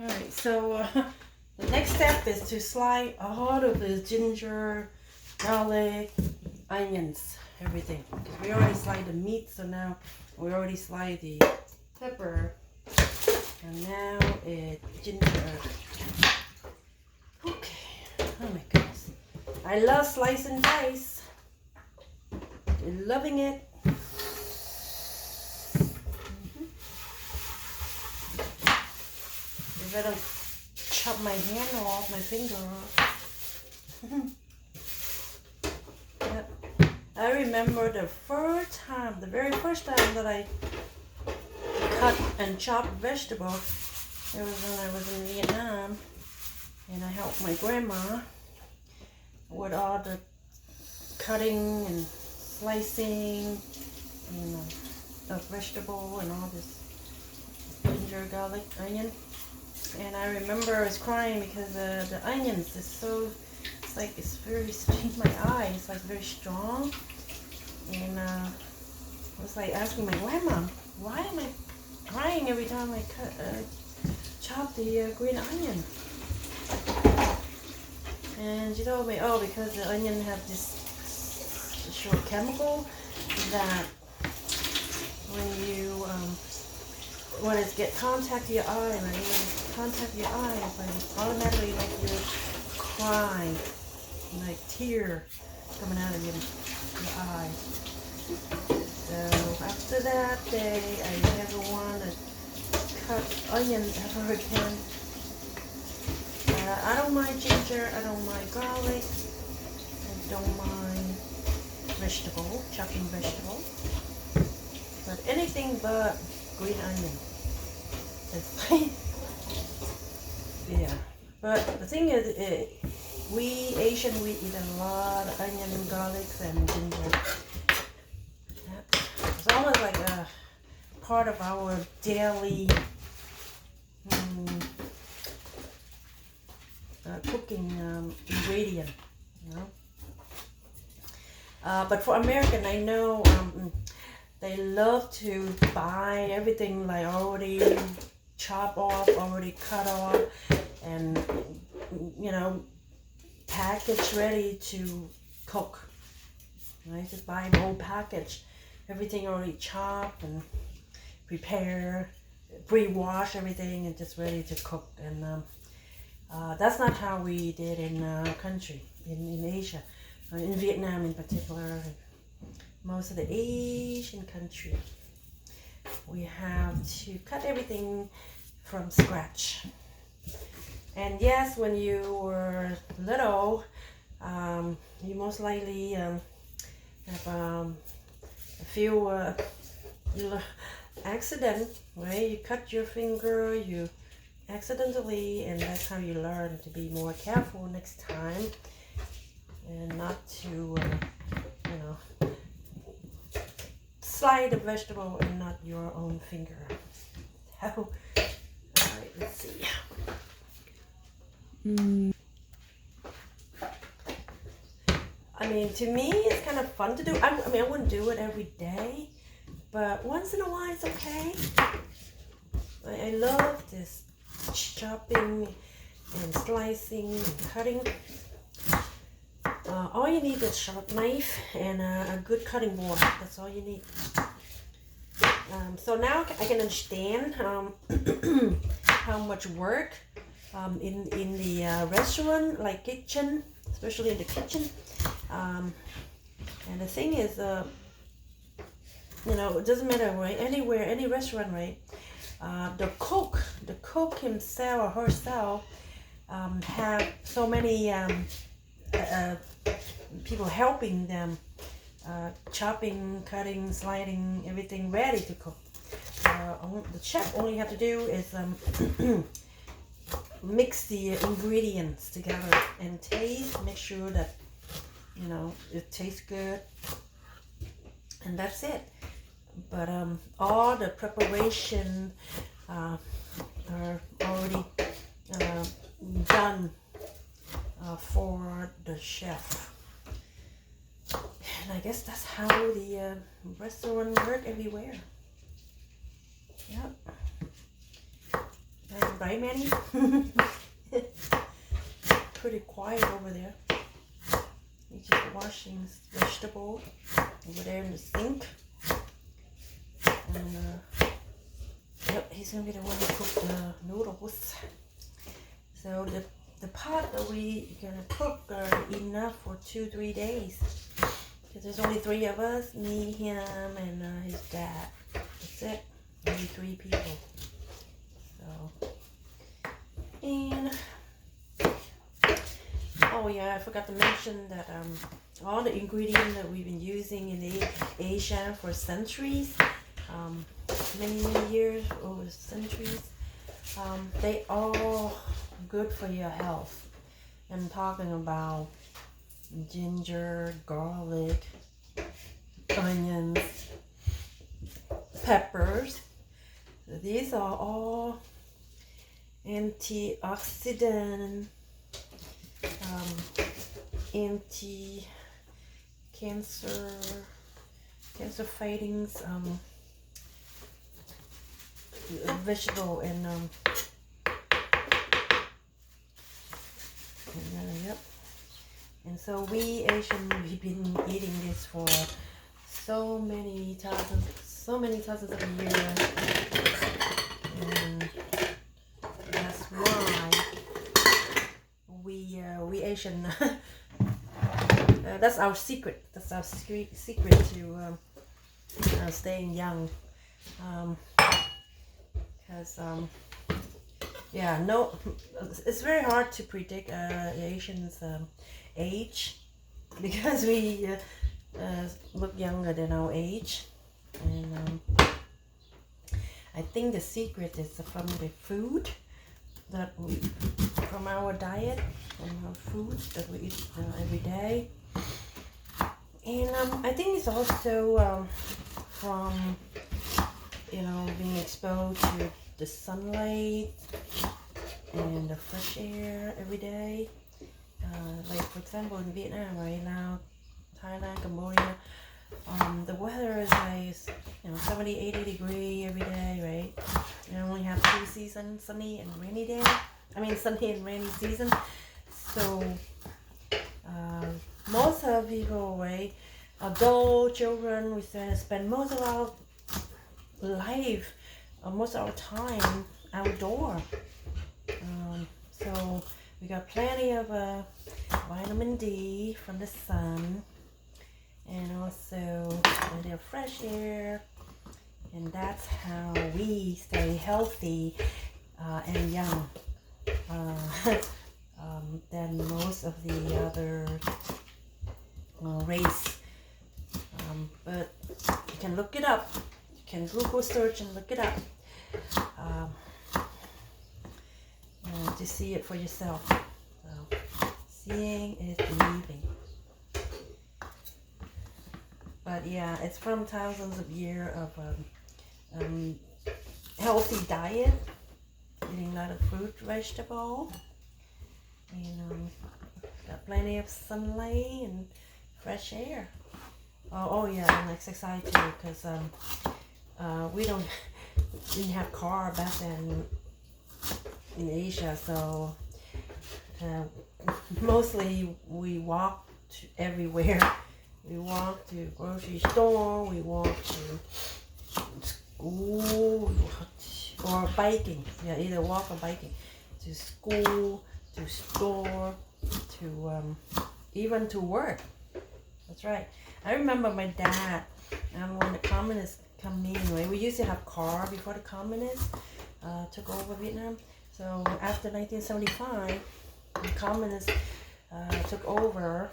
Alright, so the next step is to slide all of the ginger, garlic, onions, everything. Because we already slide the meat, so now we already slide the pepper. And now it's ginger. Okay, oh my goodness. I love slice and dice. Loving it. If I don't chop my hand off, my finger off. Yep. I remember the very first time that I cut and chopped vegetables. It was when I was in Vietnam, and I helped my grandma with all the cutting and slicing, of vegetable and all this ginger, garlic, onion. And I remember I was crying because the onions is so, it's very in my eye. It's like very strong, and I was like asking my grandma, why am I crying every time I chop the green onion? And she told me, oh, because the onion have this short chemical that when it get contact your eye, right? When it contact your eye, it automatically make you cry, like tear coming out of your eye. So after that day, I never want to cut onion ever again. I don't mind ginger, I don't mind garlic, I don't mind chopping vegetable, but anything but green onion. Yeah, but the thing is, we Asian, we eat a lot of onion and garlic and ginger. It's almost like a part of our daily cooking ingredient, but for American, I know they love to buy everything like already chopped off, already cut off, and packaged ready to cook. Right? Just buy an old package, everything already chopped and prepared, pre-wash everything, and just ready to cook. And that's not how we did in our country, in Asia, in Vietnam in particular. Most of the Asian country, we have to cut everything from scratch. And yes, when you were little, you most likely have a few accident, right? You cut your finger, you accidentally, and that's how you learn to be more careful next time, and not to, slide the vegetable and not your own finger. So, alright, let's see. I mean, to me, it's kind of fun to do. I wouldn't do it every day, but once in a while, it's okay. I love this chopping and slicing and cutting. All you need is a sharp knife and a good cutting board. That's all you need. So now I can understand how much work in the restaurant, like kitchen, especially in the kitchen. And the thing is, it doesn't matter, right? Anywhere, any restaurant, right? The cook himself or herself have so many people helping them, chopping, cutting, sliding, everything ready to cook. The chef only have to do is mix the ingredients together and taste, make sure that it tastes good, and that's it. But all the preparation are already done for the chef. And I guess that's how the restaurant work everywhere. Yep. And right, Manny? Pretty quiet over there. He's just washing vegetables over there in the sink. And yep, he's gonna be the one who cook the noodles. So the pot that we gonna cook are enough for 2-3 days. Because there's only 3 of us, me, him, and his dad. That's it. Only 3 people. So, and oh yeah, I forgot to mention that all the ingredients that we've been using in Asia for centuries, many years, over centuries, they all good for your health. I'm talking about ginger, garlic, onions, peppers. So these are all antioxidant, cancer fighting vegetable and yep. And so we Asian, we've been eating this for so many thousands of years, and that's why we Asian. That's our secret. That's our secret to staying young. Because yeah, no, it's very hard to predict the Asians' age, because we look younger than our age, and I think the secret is from the food that we, from our diet, from our food that we eat every day, and I think it's also from being exposed to the sunlight and the fresh air every day. Like for example in Vietnam, right now, Thailand, Cambodia, the weather is like 70-80 degrees every day, right? We only have 2 seasons, sunny and rainy day. Sunny and rainy season. So most of people, right, adult children, we spend most of our life, most of our time outdoor. So we got plenty of vitamin D from the sun, and also plenty of fresh air, and that's how we stay healthy and young than most of the other race. But you can look it up. You can Google search and look it up to see it for yourself. So, seeing is believing. But yeah, it's from thousands of years of healthy diet, eating a lot of fruit, vegetable, and got plenty of sunlight and fresh air. Oh yeah, and exercise too, because we didn't have car back then in Asia, so mostly we walked everywhere. We walked to grocery store, we walked to school, or biking. Yeah, either walk or biking to school, to store, to even to work. That's right. I remember my dad, when the communists come in, right? We used to have car before the communists took over Vietnam. So after 1975, the communists took over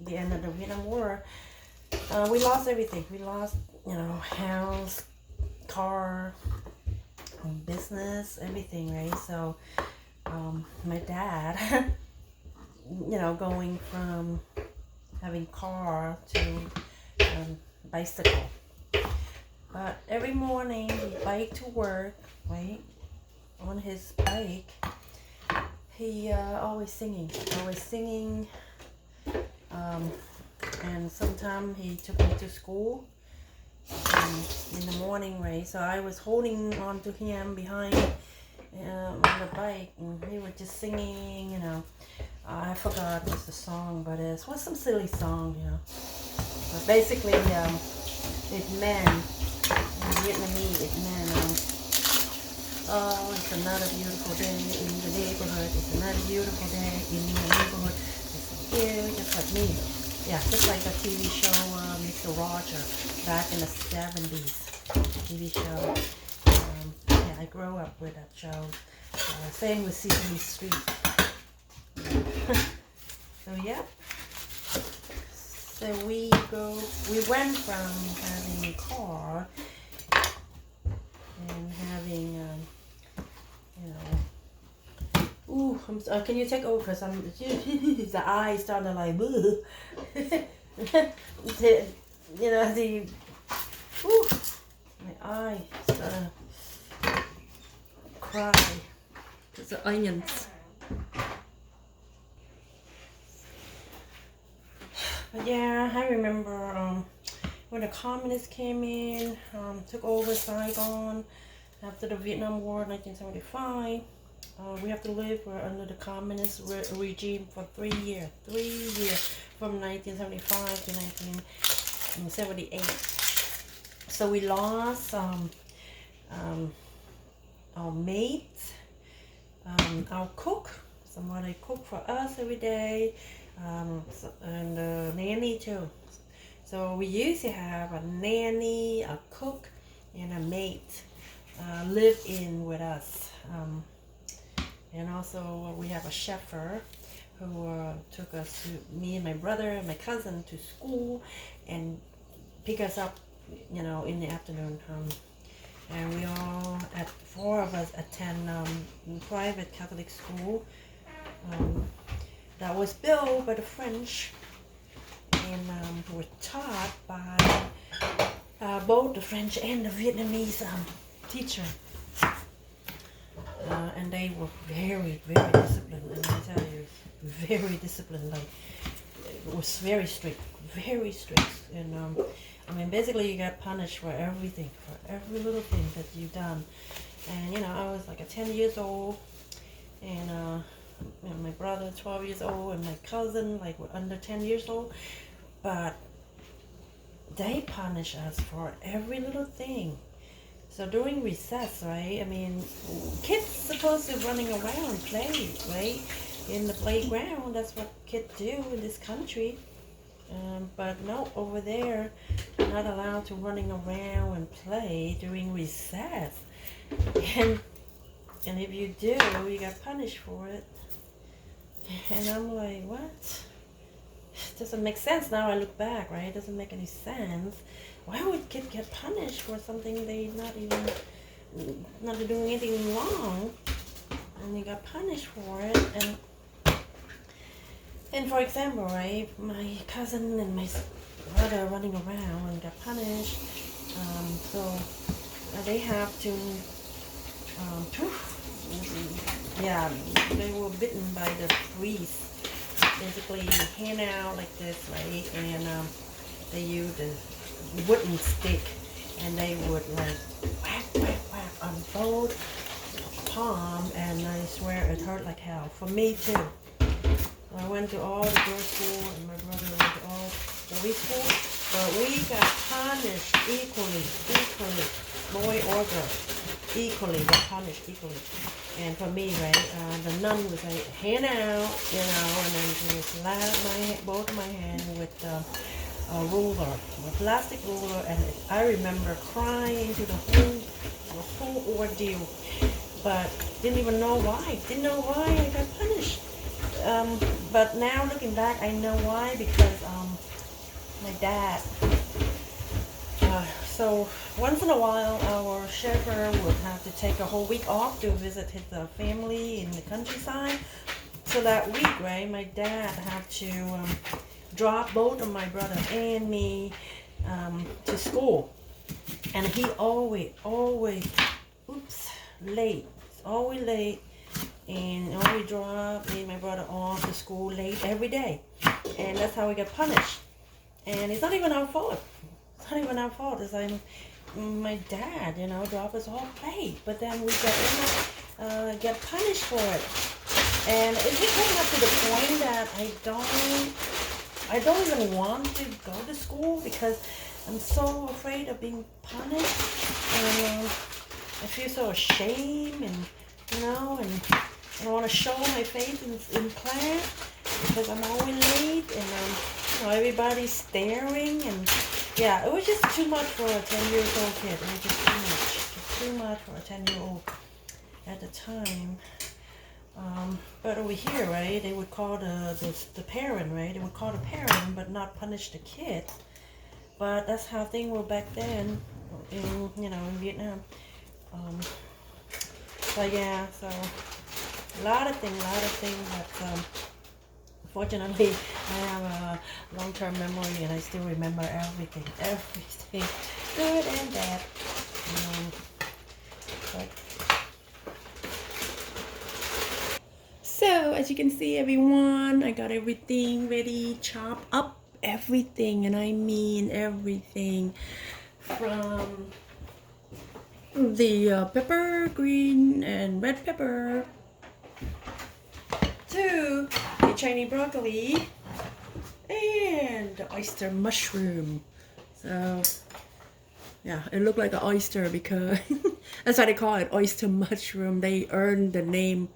the end of the Vietnam War. We lost everything. We lost, house, car, business, everything, right? So my dad, going from having car to bicycle. But every morning he biked to work, right? On his bike, he always singing, and sometimes he took me to school in the morning, right? So I was holding on to him behind the bike, and we were just singing, you know. I forgot what's the song, but it was some silly song, you know. But basically, it meant, in Vietnamese, it meant, oh, it's another beautiful day in the neighborhood. It's another beautiful day in the neighborhood. It's here, just like me. Yeah, just like the TV show Mr. Roger back in the 70s. TV show. Yeah, I grew up with that show. Same with Sesame Street. So yeah. So we went from having a car and having, you know, ooh, can you take over? Because the eyes started like, you know, ooh, my eye started cry. It's the onions. But yeah, I remember when the communists came in, took over Saigon after the Vietnam War, 1975. We have to live under the communist regime for 3 years. 3 years from 1975 to 1978. So we lost our mates, our cook. Somebody cook for us every day. And nanny too. So we used to have a nanny, a cook, and a maid live in with us. And also we have a chauffeur who took us, me and my brother and my cousin, to school and pick us up, you know, in the afternoon. And we all, 4 of us, attend private Catholic school. That was built by the French and were taught by both the French and the Vietnamese teacher. And they were very, very disciplined, and I tell you, very disciplined. Like, it was very strict, very strict. And I mean, basically you got punished for everything, for every little thing that you've done. And you know, I was like 10 years old, and my brother 12 years old, and my cousin like were under 10 years old, but they punish us for every little thing. So during recess, right, I mean, kids supposed to be running around and play, right, in the playground. That's what kids do in this country. But no, over there, you're not allowed to running around and play during recess. And if you do, you get punished for it. And I'm like, what? It doesn't make sense now. I look back, right? It doesn't make any sense. Why would kids get punished for something they not doing anything wrong, and they got punished for it? And for example, right, my cousin and my brother running around and got punished. So they have to. Yeah, they were bitten by the fleas. Basically, hand out like this, right? And they used a wooden stick, and they would like whack, whack, whack on both palm, and I swear it hurt like hell. For me too. I went to all the girls' school, and my brother went to all boys' school, but we got punished equally, boy or girl. Equally, got punished equally. And for me, right, the nun was like, hand out, you know, and then she would slap both of my hand with a ruler, a plastic ruler, and I remember crying to the whole ordeal, but didn't even know why. Didn't know why I got punished. But now looking back, I know why, because my dad. So once in a while, our chauffeur would have to take a whole week off to visit his family in the countryside. So that week, right, my dad had to drop both of my brother and me to school. And he always, late. He's always late. And always drop me and my brother off to school late every day. And that's how we get punished. And it's not even our fault. It's not even our fault. It's like my dad, you know, drop us all late. But then we get get punished for it. And it's just coming up to the point that I don't even want to go to school because I'm so afraid of being punished. And I feel so ashamed, and and I don't want to show my face in class because I'm always late, and everybody's staring, and yeah, it was just too much for a 10-year-old kid. It was just too much for a 10-year-old at the time. But over here, right, they would call the parent, right? They would call the parent, but not punish the kid. But that's how things were back then, in Vietnam. But yeah, so a lot of things. But fortunately, I have a long-term memory, and I still remember everything, good and bad. But so, as you can see, everyone, I got everything ready, chop up everything, and I mean everything, from the pepper, green and red pepper, to the Chinese broccoli and the oyster mushroom. So yeah, it looked like an oyster because that's why they call it oyster mushroom. They earned the name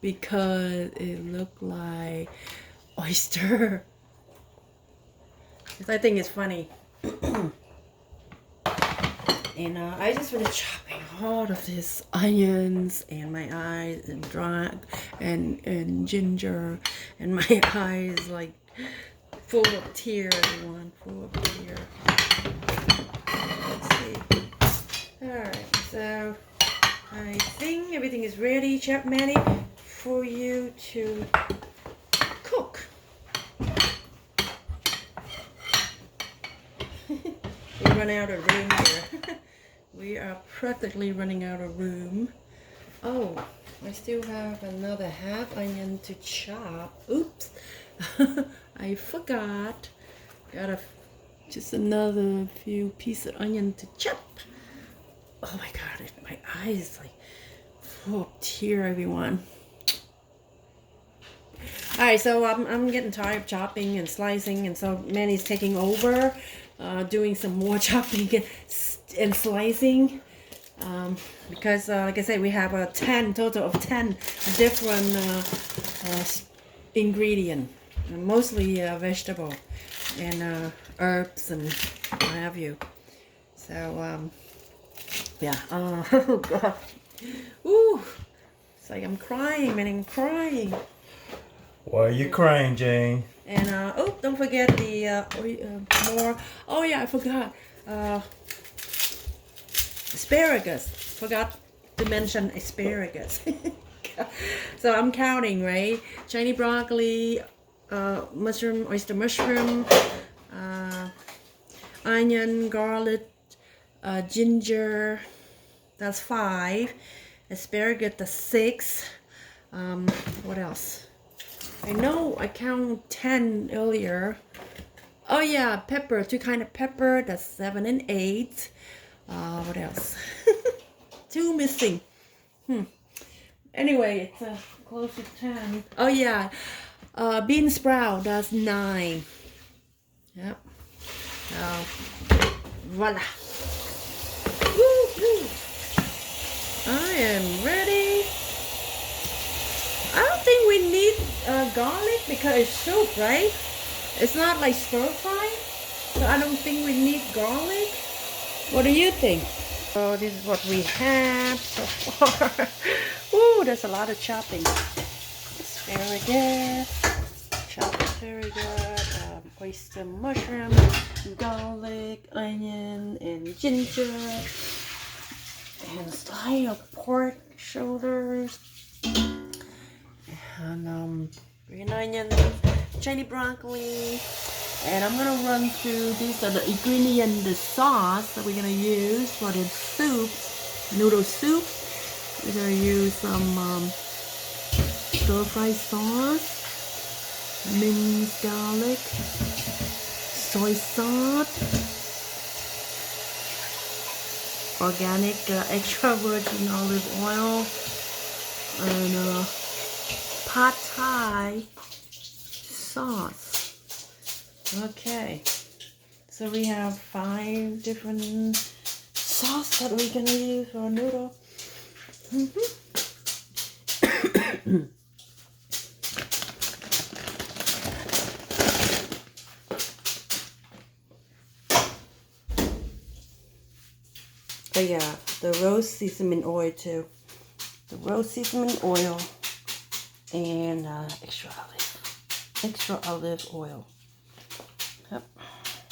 because it looked like oyster. I think it's funny. And I just finished chopping all of these onions, and my eyes and and ginger, and my eyes like full of tears, everyone, full of tears. Let's see. Alright, so I think everything is ready, Chef Manny, for you to cook. We run out of room here. We are practically running out of room. Oh, I still have another half onion to chop. Oops. I forgot. Got just another few pieces of onion to chop. Oh my god, my eyes like full of tears, everyone. Alright, so I'm getting tired of chopping and slicing, and so Manny's taking over, doing some more chopping and slicing, because like I said, we have a total of 10 different ingredients, mostly vegetable and herbs and what have you. So yeah, oh god, ooh, it's like I'm crying, man, I'm crying. Why are you crying, Jane? And oh, don't forget the more. Oh yeah, I forgot. Asparagus. Forgot to mention asparagus. So I'm counting, right? Chinese broccoli, mushroom, oyster mushroom, onion, garlic, ginger. That's 5. Asparagus, that's 6. What else? I know I counted 10 earlier. Oh yeah, pepper, 2 kind of pepper, that's 7 and 8. What else? 2 missing. Anyway, it's close to 10. Oh yeah, bean sprout, that's 9. Yep. So, voila. Woo-hoo. I am ready. I don't think we need garlic because it's soup, right? It's not like stir fry, so I don't think we need garlic. What do you think? So this is what we have so far. Ooh, there's a lot of chopping. Asparagus, chopped asparagus, oyster mushroom, garlic, onion, and ginger, and a slice of pork shoulders. And green onion, Chinese broccoli, and I'm gonna run through these are the ingredients, the sauce that we're gonna use for the soup, noodle soup. We're gonna use some stir fry sauce, minced garlic, soy sauce, organic extra virgin olive oil, and pad thai sauce. Okay, so we have 5 different sauce that we can use for noodle. But yeah, the rose seasoning oil too. The rose seasoning oil and extra olive oil. Yep.